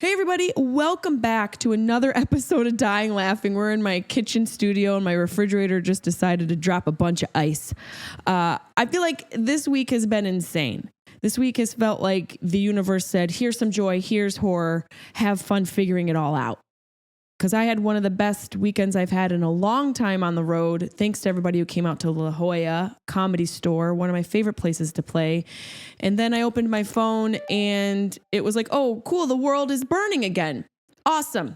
Hey everybody, welcome back to another episode of Dying Laughing. We're in my kitchen studio and my refrigerator just decided to drop a bunch of ice. I feel like this week has been insane. This week has felt like the universe said, here's some joy, here's horror, have fun figuring it all out. Because I had one of the best weekends I've had in a long time on the road. Thanks to everybody who came out to La Jolla Comedy Store, one of my favorite places to play. And then I opened my phone and it was like, oh, cool, the world is burning again. Awesome.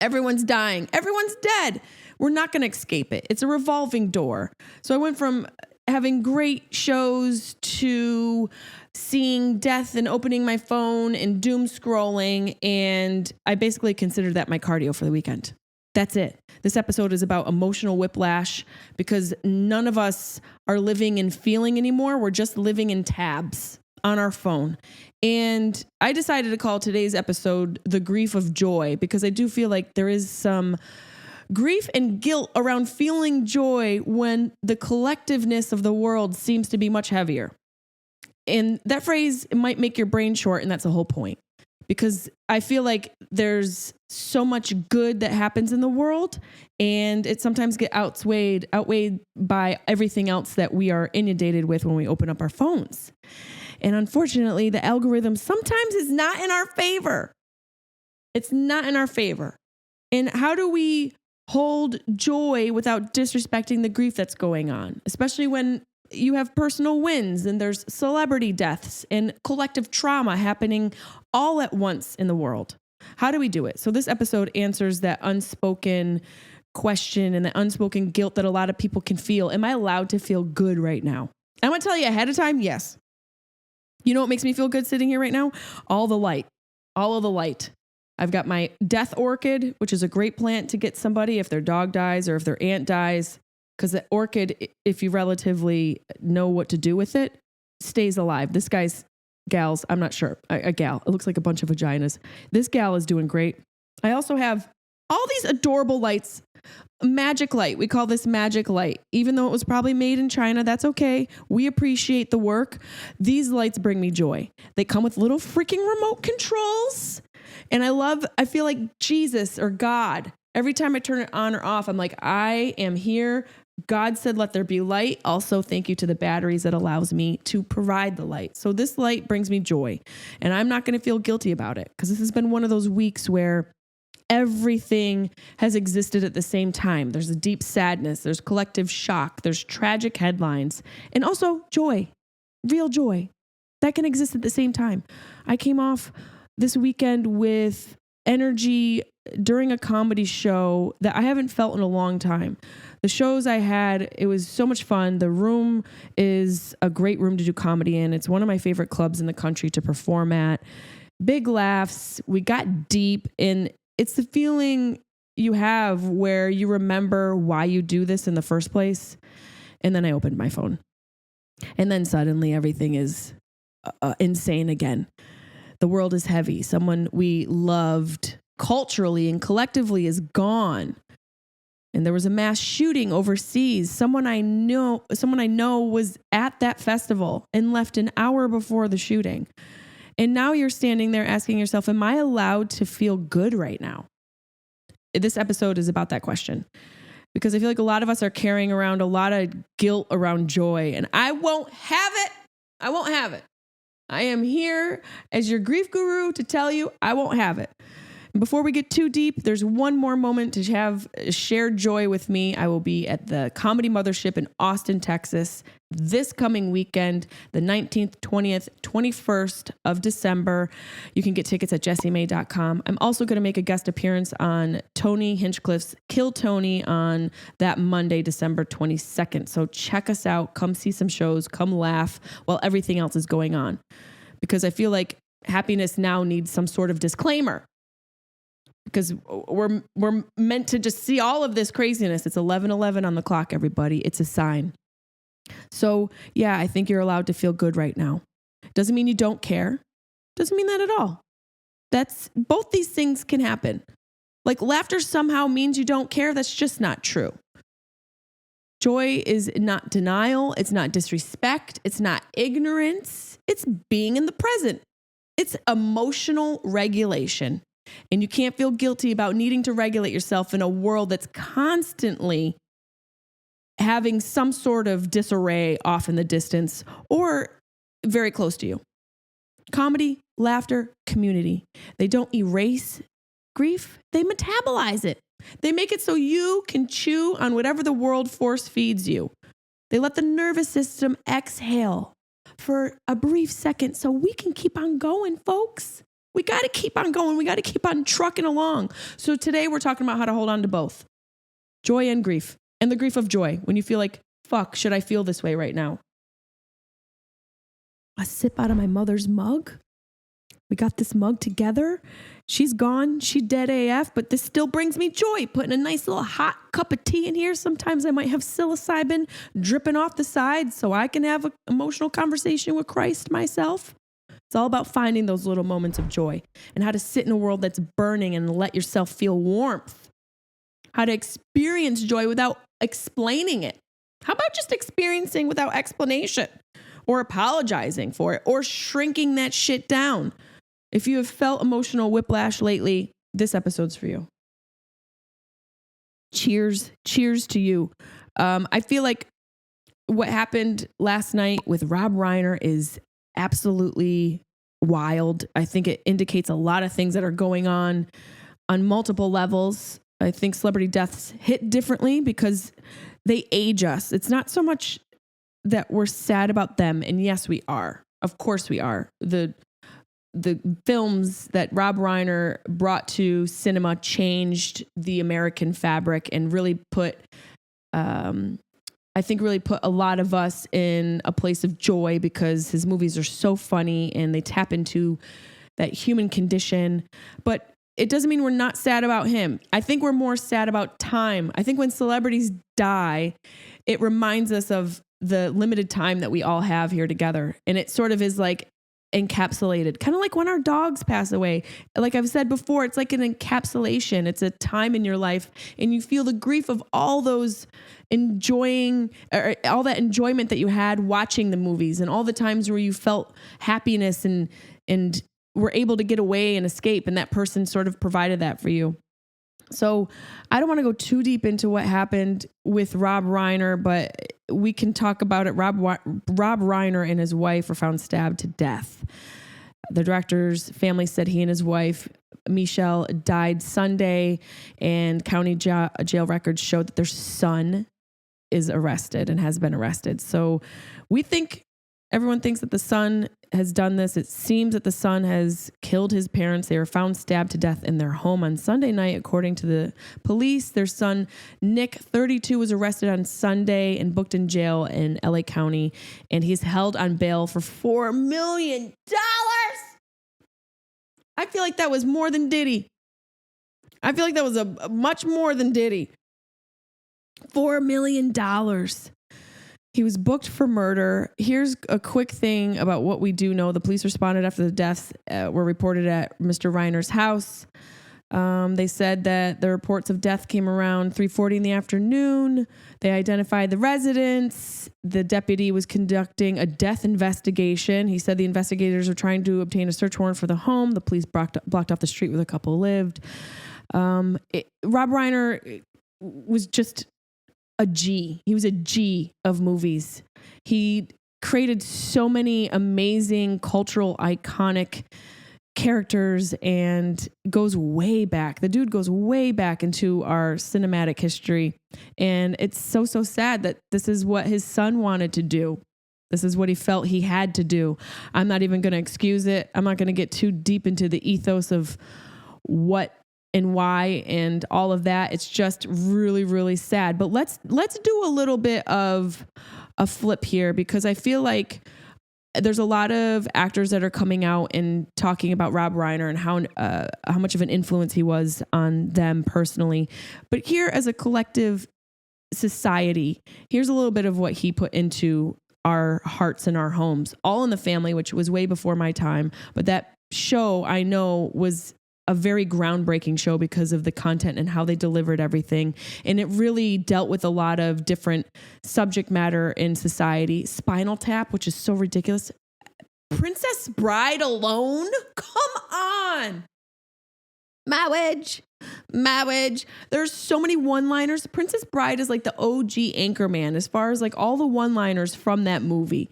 Everyone's dying. Everyone's dead. We're not going to escape it. It's a revolving door. So I went from having great shows to seeing death and opening my phone and doom scrolling. And I basically considered that my cardio for the weekend. That's it. This episode is about emotional whiplash because none of us are living and feeling anymore. We're just living in tabs on our phone. And I decided to call today's episode The Grief of Joy because I do feel like there is some grief and guilt around feeling joy when the collectiveness of the world seems to be much heavier. And that phrase might make your brain short, and that's the whole point. Because I feel like there's so much good that happens in the world, and it sometimes gets outweighed by everything else that we are inundated with when we open up our phones. And unfortunately, the algorithm sometimes is not in our favor. It's not in our favor. And how do we hold joy without disrespecting the grief that's going on, especially when you have personal wins and there's celebrity deaths and collective trauma happening all at once in the world? How do we do it? So this episode answers that unspoken question and the unspoken guilt that a lot of people can feel. Am I allowed to feel good right now? I'm going to tell you ahead of time, yes. You know what makes me feel good sitting here right now? All of the light. I've got my death orchid, which is a great plant to get somebody if their dog dies or if their aunt dies. Because the orchid, if you relatively know what to do with it, stays alive. This gal's, I'm not sure, a gal. It looks like a bunch of vaginas. This gal is doing great. I also have all these adorable lights. Magic light. We call this magic light. Even though it was probably made in China, that's okay. We appreciate the work. These lights bring me joy. They come with little freaking remote controls. And I feel like Jesus or God. Every time I turn it on or off, I'm like, I am here. God said, let there be light. Also, thank you to the batteries that allows me to provide the light. So this light brings me joy. And I'm not going to feel guilty about it because this has been one of those weeks where everything has existed at the same time. There's a deep sadness. There's collective shock. There's tragic headlines. And also joy, real joy that can exist at the same time. I came off this weekend with energy during a comedy show that I haven't felt in a long time. The shows I had, it was so much fun. The room is a great room to do comedy in. It's one of my favorite clubs in the country to perform at. Big laughs. We got deep, and it's the feeling you have where you remember why you do this in the first place. And then I opened my phone. And then suddenly everything is insane again. The world is heavy. Someone we loved culturally and collectively is gone. And there was a mass shooting overseas. Someone I know was at that festival and left an hour before the shooting. And now you're standing there asking yourself, am I allowed to feel good right now? This episode is about that question. Because I feel like a lot of us are carrying around a lot of guilt around joy. And I won't have it. I won't have it. I am here as your grief guru to tell you I won't have it. Before we get too deep, there's one more moment to have shared joy with me. I will be at the Comedy Mothership in Austin, Texas this coming weekend, the 19th, 20th, 21st of December. You can get tickets at JessimaePelusoComedy.com. I'm also going to make a guest appearance on Tony Hinchcliffe's Kill Tony on that Monday, December 22nd. So check us out. Come see some shows. Come laugh while everything else is going on. Because I feel like happiness now needs some sort of disclaimer. Because we're meant to just see all of this craziness. It's 11:11 on the clock, everybody. It's a sign. So, yeah, I think you're allowed to feel good right now. Doesn't mean you don't care. Doesn't mean that at all. Both these things can happen. Like laughter somehow means you don't care. That's just not true. Joy is not denial. It's not disrespect. It's not ignorance. It's being in the present. It's emotional regulation. And you can't feel guilty about needing to regulate yourself in a world that's constantly having some sort of disarray off in the distance or very close to you. Comedy, laughter, community. They don't erase grief. They metabolize it. They make it so you can chew on whatever the world force feeds you. They let the nervous system exhale for a brief second so we can keep on going, folks. We got to keep on going. We got to keep on trucking along. So today we're talking about how to hold on to both joy and grief, and the grief of joy when you feel like, fuck, should I feel this way right now? A sip out of my mother's mug. We got this mug together. She's gone. She dead AF, but this still brings me joy. Putting a nice little hot cup of tea in here. Sometimes I might have psilocybin dripping off the side so I can have an emotional conversation with Christ myself. It's all about finding those little moments of joy and how to sit in a world that's burning and let yourself feel warmth. How to experience joy without explaining it. How about just experiencing without explanation or apologizing for it or shrinking that shit down? If you have felt emotional whiplash lately, this episode's for you. Cheers. Cheers to you. I feel like what happened last night with Rob Reiner is absolutely wild. I think it indicates a lot of things that are going on multiple levels. I think celebrity deaths hit differently because they age us. It's not so much that we're sad about them. And yes, we are. Of course we are. The films that Rob Reiner brought to cinema changed the American fabric and really put, really put a lot of us in a place of joy because his movies are so funny and they tap into that human condition. But it doesn't mean we're not sad about him. I think we're more sad about time. I think when celebrities die, it reminds us of the limited time that we all have here together. And it sort of is like encapsulated, kind of like when our dogs pass away. Like I've said before, it's like an encapsulation. It's a time in your life and you feel the grief of all those enjoying, or all that enjoyment that you had watching the movies and all the times where you felt happiness and were able to get away and escape. And that person sort of provided that for you. So I don't want to go too deep into what happened with Rob Reiner, but we can talk about it. Rob Reiner and his wife were found stabbed to death. The director's family said he and his wife, Michelle, died Sunday, and county jail records showed that their son is arrested and has been arrested. So everyone thinks that the son has done this. It seems that the son has killed his parents. They were found stabbed to death in their home on Sunday night, according to the police. Their son, Nick, 32, was arrested on Sunday and booked in jail in LA County, and he's held on bail for $4 million. I feel like that was more than Diddy. I feel like that was a much more than Diddy. $4 million. He was booked for murder. Here's a quick thing about what we do know. The police responded after the deaths were reported at Mr. Reiner's house. They said that the reports of death came around 3:40 in the afternoon. They identified the residents. The deputy was conducting a death investigation. He said the investigators were trying to obtain a search warrant for the home. The police blocked off the street where the couple lived. Rob Reiner was just a G. He was a G of movies. He created so many amazing cultural iconic characters and goes way back. The dude goes way back into our cinematic history. And it's so sad that this is what his son wanted to do. This is what he felt he had to do. I'm not even going to excuse it. I'm not going to get too deep into the ethos of what and why and all of that. It's just really, really sad. But let's do a little bit of a flip here, because I feel like there's a lot of actors that are coming out and talking about Rob Reiner and how much of an influence he was on them personally. But here, as a collective society, here's a little bit of what he put into our hearts and our homes. All in the Family, which was way before my time, but that show I know was a very groundbreaking show because of the content and how they delivered everything. And it really dealt with a lot of different subject matter in society. Spinal Tap, which is so ridiculous. Princess Bride alone? Come on. Marriage. There's so many one-liners. Princess Bride is like the OG Anchorman as far as like all the one-liners from that movie.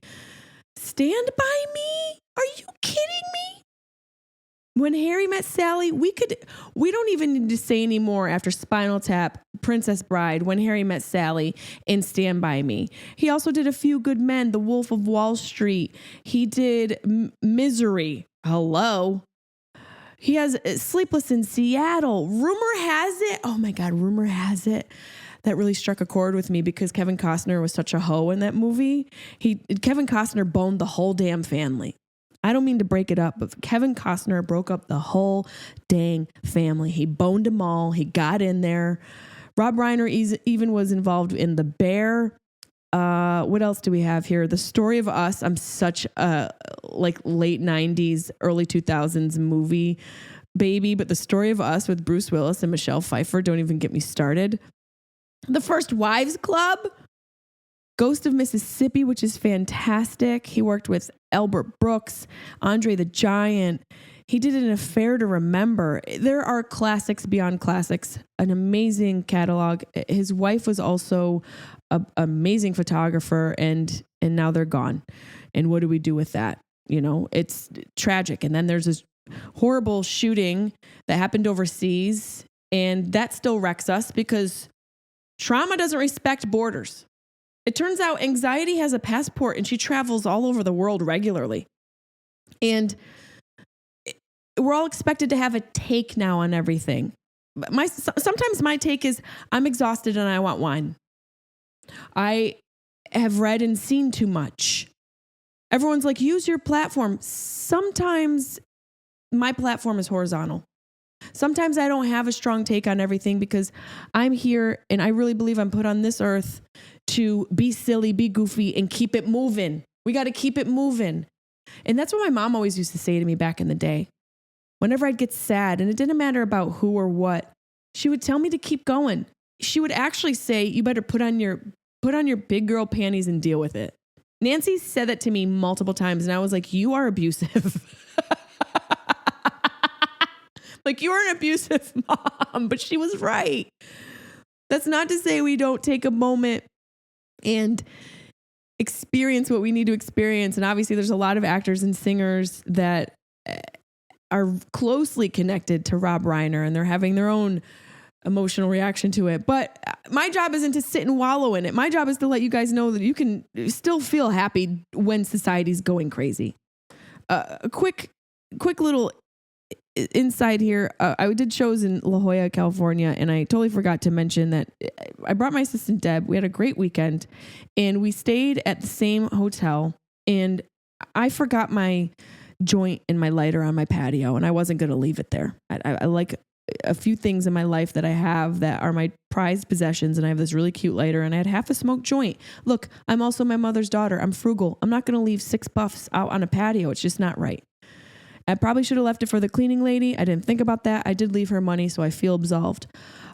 Stand by Me? Are you kidding me? When Harry Met Sally, we don't even need to say anymore after Spinal Tap, Princess Bride, When Harry Met Sally, and Stand By Me. He also did A Few Good Men, The Wolf of Wall Street. He did Misery. Hello. He has Sleepless in Seattle. Rumor has it. Oh my God, rumor has it. That really struck a chord with me because Kevin Costner was such a hoe in that movie. Kevin Costner boned the whole damn family. I don't mean to break it up, but Kevin Costner broke up the whole dang family. He boned them all. He got in there. Rob Reiner even was involved in The Bear. What else do we have here? The Story of Us. I'm such a like late 90s, early 2000s movie baby, but The Story of Us with Bruce Willis and Michelle Pfeiffer. Don't even get me started. The First Wives Club. Ghost of Mississippi, which is fantastic. He worked with Albert Brooks, Andre the Giant. He did An Affair to Remember. There are classics beyond classics, an amazing catalog. His wife was also an amazing photographer, and now they're gone. And what do we do with that? You know, it's tragic. And then there's this horrible shooting that happened overseas, and that still wrecks us because trauma doesn't respect borders. It turns out anxiety has a passport and she travels all over the world regularly. And we're all expected to have a take now on everything. Sometimes my take is I'm exhausted and I want wine. I have read and seen too much. Everyone's like, use your platform. Sometimes my platform is horizontal. Sometimes I don't have a strong take on everything because I'm here and I really believe I'm put on this earth to be silly, be goofy, and keep it moving. We got to keep it moving. And that's what my mom always used to say to me back in the day. Whenever I'd get sad, and it didn't matter about who or what, she would tell me to keep going. She would actually say, you better put on your big girl panties and deal with it. Nancy said that to me multiple times, and I was like, you are abusive. Like, you're an abusive mom, but she was right. That's not to say we don't take a moment and experience what we need to experience. And obviously there's a lot of actors and singers that are closely connected to Rob Reiner and they're having their own emotional reaction to it. But my job isn't to sit and wallow in it. My job is to let you guys know that you can still feel happy when society's going crazy. A quick little inside here. I did shows in La Jolla, California, and I totally forgot to mention that I brought my assistant Deb. We had a great weekend and we stayed at the same hotel, and I forgot my joint and my lighter on my patio, and I wasn't going to leave it there. I like a few things in my life that I have that are my prized possessions, and I have this really cute lighter, and I had half a smoked joint. Look, I'm also my mother's daughter. I'm frugal. I'm not going to leave 6 buffs out on a patio. It's just not right. I probably should have left it for the cleaning lady. I didn't think about that. I did leave her money, so I feel absolved.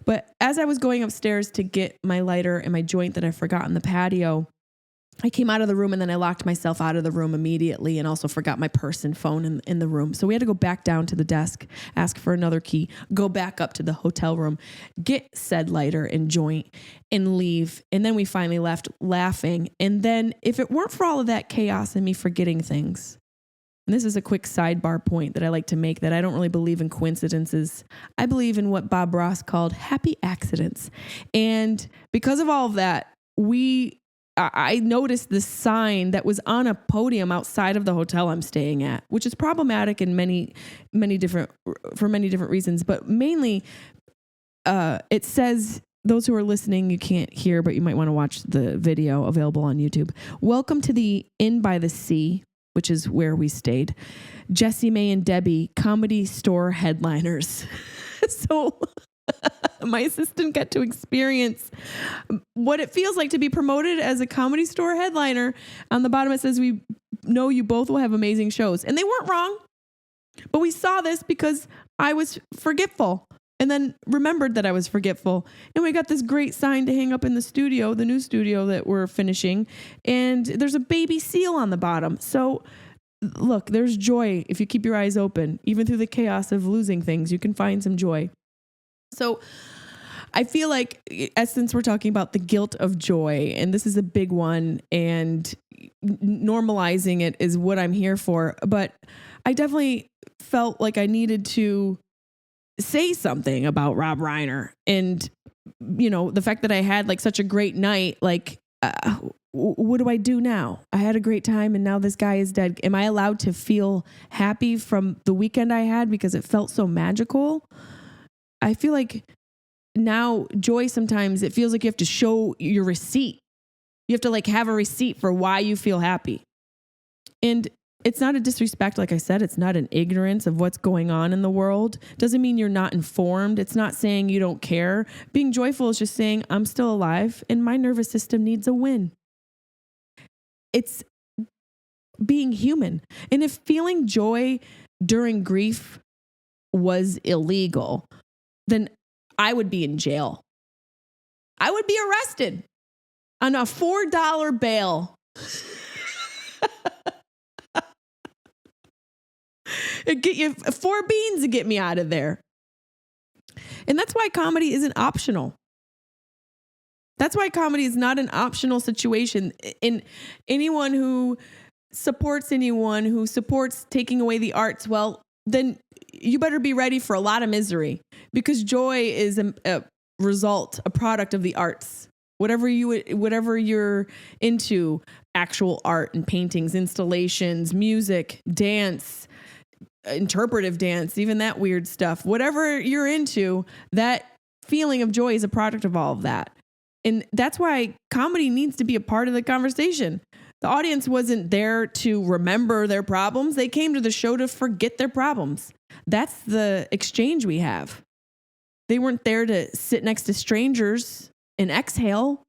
But as I was going upstairs to get my lighter and my joint that I forgot on the patio, I came out of the room and then I locked myself out of the room immediately and also forgot my purse and phone in the room. So we had to go back down to the desk, ask for another key, go back up to the hotel room, get said lighter and joint and leave. And then we finally left laughing. And then if it weren't for all of that chaos and me forgetting things, and this is a quick sidebar point that I like to make, that I don't really believe in coincidences. I believe in what Bob Ross called happy accidents. And because of all of that, I noticed this sign that was on a podium outside of the hotel I'm staying at, which is problematic in many different reasons. But mainly, it says, those who are listening, you can't hear, but you might want to watch the video available on YouTube. Welcome to the Inn by the Sea, which is where we stayed. Jessimae and Debbie, comedy store headliners. So my assistant got to experience what it feels like to be promoted as a comedy store headliner. On the bottom, it says, we know you both will have amazing shows. And they weren't wrong. But we saw this because I was forgetful and then remembered that I was forgetful. And we got this great sign to hang up in the studio, the new studio that we're finishing. And there's a baby seal on the bottom. So look, there's joy if you keep your eyes open. Even through the chaos of losing things, you can find some joy. So I feel like, since we're talking about the guilt of joy, and this is a big one, and normalizing it is what I'm here for. But I definitely felt like I needed to say something about Rob Reiner and, the fact that I had like such a great night. Like, what do I do now? I had a great time and now this guy is dead. Am I allowed to feel happy from the weekend I had because it felt so magical? I feel like now joy, sometimes it feels like you have to show your receipt. You have to like have a receipt for why you feel happy. And it's not a disrespect. Like I said, it's not an ignorance of what's going on in the world. Doesn't mean you're not informed. It's not saying you don't care. Being joyful is just saying I'm still alive and my nervous system needs a win. It's being human. And if feeling joy during grief was illegal, then I would be in jail. I would be arrested on a $4 bail. It'd get you 4 beans to get me out of there. And that's why comedy isn't optional. That's why comedy is not an optional situation. And anyone who supports taking away the arts, well, then you better be ready for a lot of misery, because joy is a result, a product of the arts. Whatever you're into, actual art and paintings, installations, music, dance, interpretive dance, even that weird stuff, whatever you're into, that feeling of joy is a product of all of that. And that's why comedy needs to be a part of the conversation. The audience wasn't there to remember their problems. They came to the show to forget their problems. That's the exchange we have. They weren't there to sit next to strangers and exhale.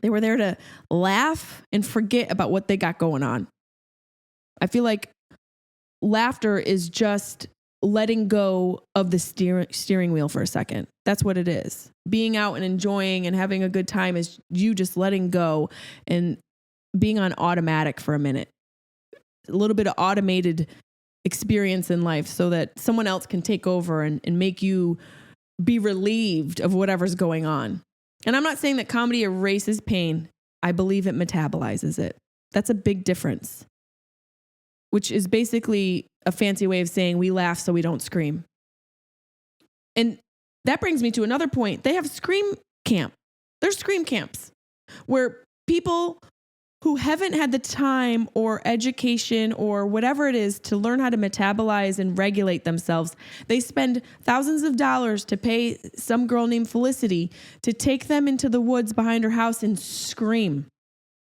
They were there to laugh and forget about what they got going on. I feel like laughter is just letting go of the steering wheel for a second. That's what it is. Being out and enjoying and having a good time is you just letting go and being on automatic for a minute. A little bit of automated experience in life so that someone else can take over and make you be relieved of whatever's going on. And I'm not saying that comedy erases pain. I believe it metabolizes it. That's a big difference, which is basically a fancy way of saying we laugh so we don't scream. And that brings me to another point. They have scream camp. There's scream camps where people who haven't had the time or education or whatever it is to learn how to metabolize and regulate themselves, they spend thousands of dollars to pay some girl named Felicity to take them into the woods behind her house and scream.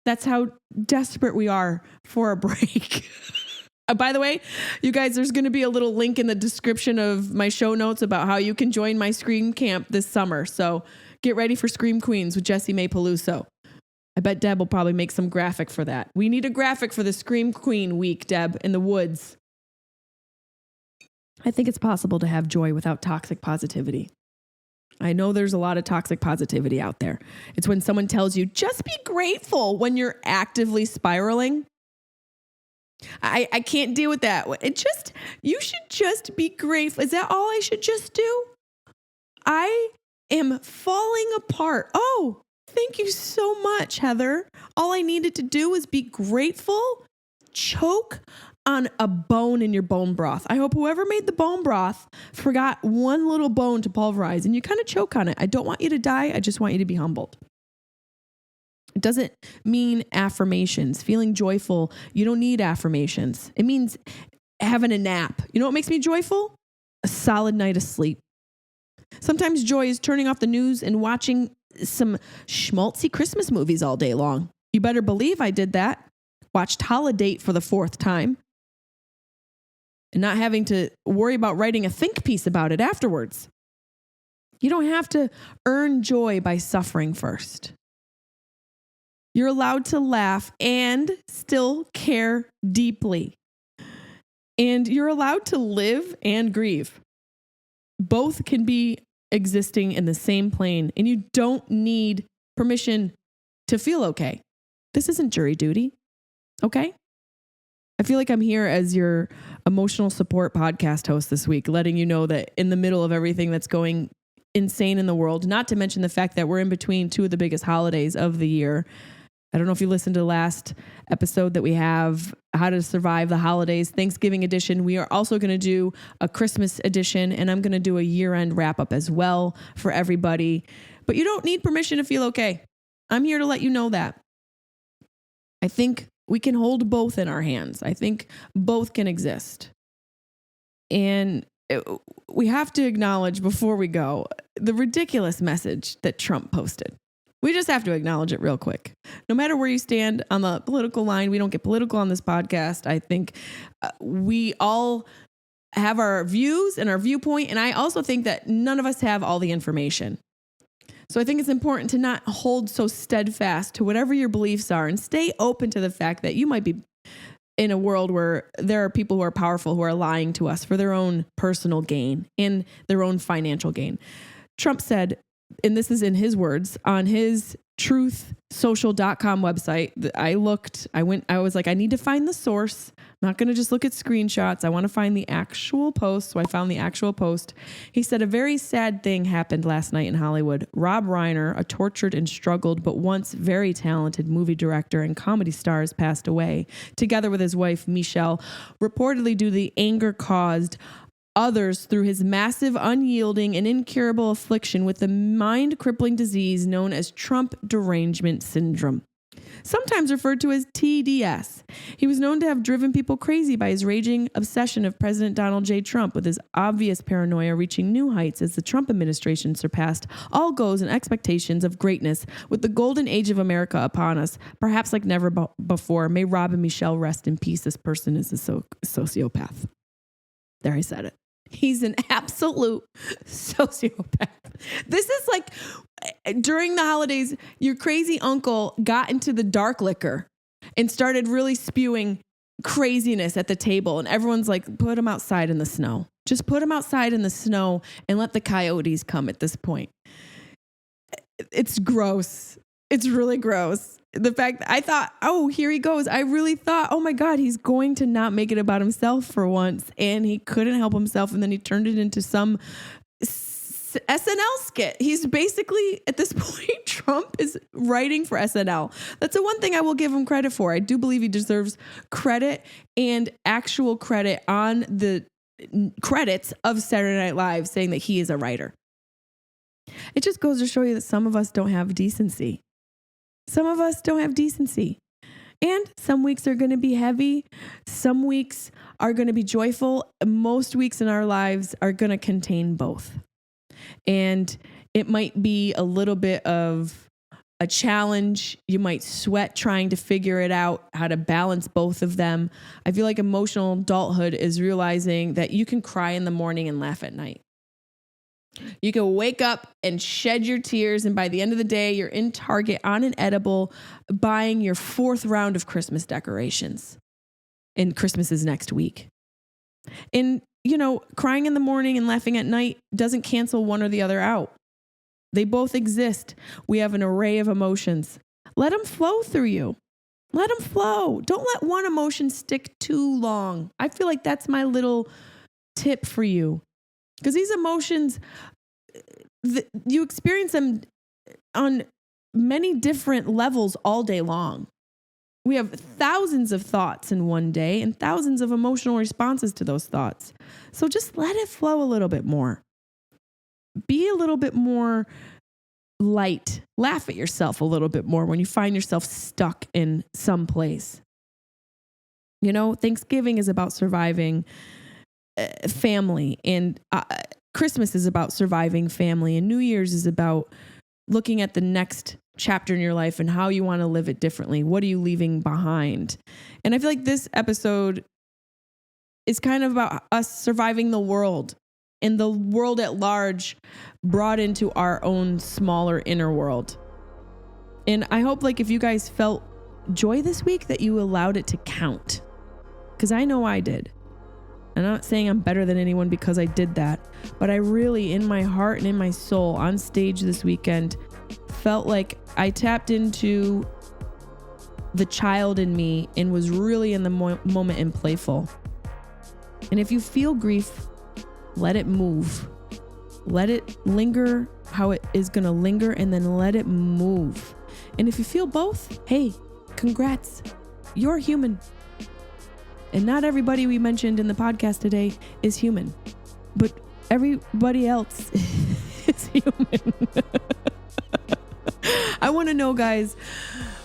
That's how desperate we are for a break. By the way, you guys, there's going to be a little link in the description of my show notes about how you can join my Scream Camp this summer. So get ready for Scream Queens with Jessimae Peluso. I bet Deb will probably make some graphic for that. We need a graphic for the Scream Queen week, Deb, in the woods. I think it's possible to have joy without toxic positivity. I know there's a lot of toxic positivity out there. It's when someone tells you, just be grateful when you're actively spiraling. I can't deal with that. You should just be grateful. Is that all I should just do? I am falling apart. Oh, thank you so much, Heather. All I needed to do was be grateful. Choke on a bone in your bone broth. I hope whoever made the bone broth forgot one little bone to pulverize and you kind of choke on it. I don't want you to die. I just want you to be humbled. It doesn't mean affirmations. Feeling joyful, you don't need affirmations. It means having a nap. You know what makes me joyful? A solid night of sleep. Sometimes joy is turning off the news and watching some schmaltzy Christmas movies all day long. You better believe I did that. Watched Holiday for the 4th time. And not having to worry about writing a think piece about it afterwards. You don't have to earn joy by suffering first. You're allowed to laugh and still care deeply. And you're allowed to live and grieve. Both can be existing in the same plane, and you don't need permission to feel okay. This isn't jury duty, okay? I feel like I'm here as your emotional support podcast host this week, letting you know that in the middle of everything that's going insane in the world, not to mention the fact that we're in between two of the biggest holidays of the year. I don't know if you listened to the last episode that we have, How to Survive the Holidays, Thanksgiving edition. We are also going to do a Christmas edition, and I'm going to do a year-end wrap-up as well for everybody. But you don't need permission to feel okay. I'm here to let you know that. I think we can hold both in our hands. I think both can exist. And we have to acknowledge before we go the ridiculous message that Trump posted. We just have to acknowledge it real quick. No matter where you stand on the political line, we don't get political on this podcast. I think we all have our views and our viewpoint. And I also think that none of us have all the information. So I think it's important to not hold so steadfast to whatever your beliefs are and stay open to the fact that you might be in a world where there are people who are powerful who are lying to us for their own personal gain and their own financial gain. Trump said, and this is in his words, on his truthsocial.com website. I was like, I need to find the source. I'm not going to just look at screenshots. I want to find the actual post. So I found the actual post. He said, a very sad thing happened last night in Hollywood. Rob Reiner, a tortured and struggled but once very talented movie director and comedy star, has passed away, together with his wife, Michelle, reportedly due to the anger caused others through his massive, unyielding, and incurable affliction with the mind-crippling disease known as Trump derangement syndrome, sometimes referred to as TDS. He was known to have driven people crazy by his raging obsession of President Donald J. Trump, with his obvious paranoia reaching new heights as the Trump administration surpassed all goals and expectations of greatness, with the golden age of America upon us, perhaps like never before. May Rob and Michelle rest in peace. This person is a sociopath. There, I said it. He's an absolute sociopath. This is like during the holidays, your crazy uncle got into the dark liquor and started really spewing craziness at the table. And everyone's like, put him outside in the snow. Just put him outside in the snow and let the coyotes come at this point. It's gross. It's really gross. The fact that I thought, oh, here he goes. I really thought, oh my God, he's going to not make it about himself for once. And he couldn't help himself. And then he turned it into some SNL skit. He's basically, at this point, Trump is writing for SNL. That's the one thing I will give him credit for. I do believe he deserves credit and actual credit on the credits of Saturday Night Live, saying that he is a writer. It just goes to show you that some of us don't have decency. Some of us don't have decency. And some weeks are going to be heavy. Some weeks are going to be joyful. Most weeks in our lives are going to contain both. And it might be a little bit of a challenge. You might sweat trying to figure it out, how to balance both of them. I feel like emotional adulthood is realizing that you can cry in the morning and laugh at night. You can wake up and shed your tears, and by the end of the day, you're in Target on an edible buying your 4th round of Christmas decorations. And Christmas is next week. And, crying in the morning and laughing at night doesn't cancel one or the other out. They both exist. We have an array of emotions. Let them flow through you. Let them flow. Don't let one emotion stick too long. I feel like that's my little tip for you. Because these emotions, you experience them on many different levels all day long. We have thousands of thoughts in one day and thousands of emotional responses to those thoughts. So just let it flow a little bit more. Be a little bit more light. Laugh at yourself a little bit more when you find yourself stuck in some place. Thanksgiving is about surviving family, and Christmas is about surviving family, and New Year's is about looking at the next chapter in your life and how you want to live it differently. What are you leaving behind? And I feel like this episode is kind of about us surviving the world and the world at large brought into our own smaller inner world. And I hope if you guys felt joy this week, that you allowed it to count, because I know I did. I'm not saying I'm better than anyone because I did that, but I really, in my heart and in my soul, on stage this weekend, felt like I tapped into the child in me and was really in the moment and playful. And if you feel grief, let it move. Let it linger how it is going to linger, and then let it move. And if you feel both, hey, congrats. You're human. And not everybody we mentioned in the podcast today is human, but everybody else is human. I want to know, guys,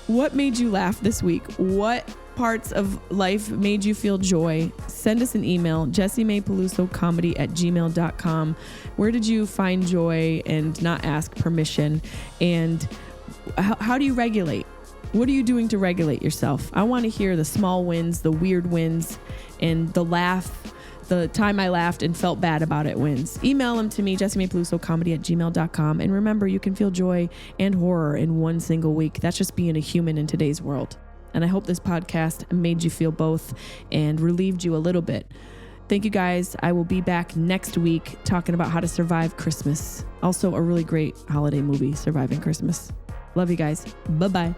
what made you laugh this week? What parts of life made you feel joy? Send us an email, JessimaePelusoComedy@gmail.com. Where did you find joy and not ask permission? And how do you regulate? What are you doing to regulate yourself? I want to hear the small wins, the weird wins, and the laugh, the time I laughed and felt bad about it wins. Email them to me, JessimaePelusoComedy@gmail.com. And remember, you can feel joy and horror in one single week. That's just being a human in today's world. And I hope this podcast made you feel both and relieved you a little bit. Thank you, guys. I will be back next week talking about how to survive Christmas. Also, a really great holiday movie, Surviving Christmas. Love you guys. Bye-bye.